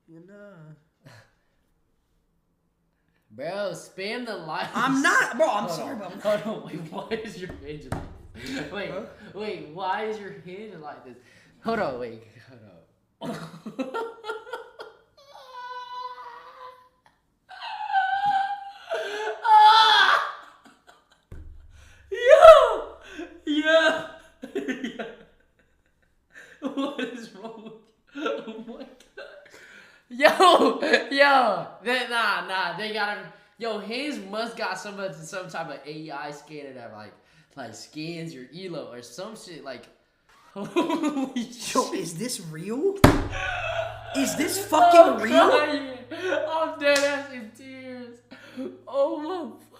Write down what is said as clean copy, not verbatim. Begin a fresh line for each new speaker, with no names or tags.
You know.
Bro, spam the like.
I'm not, bro. I'm
Hold
sorry,
on.
bro.
Hold on, wait, why is your hinge like this? Wait, why is your hinge like this? Hold on, wait, hold on. Yo! Yeah! Yeah! What is wrong with you? Oh my god. Nah, they gotta. Yo, Hinge must got some type of AI scanner that like scans your elo or some shit like. Holy
Yo,
shit!
is this real? Is this fucking real?
Crying. I'm dead ass in tears. Oh my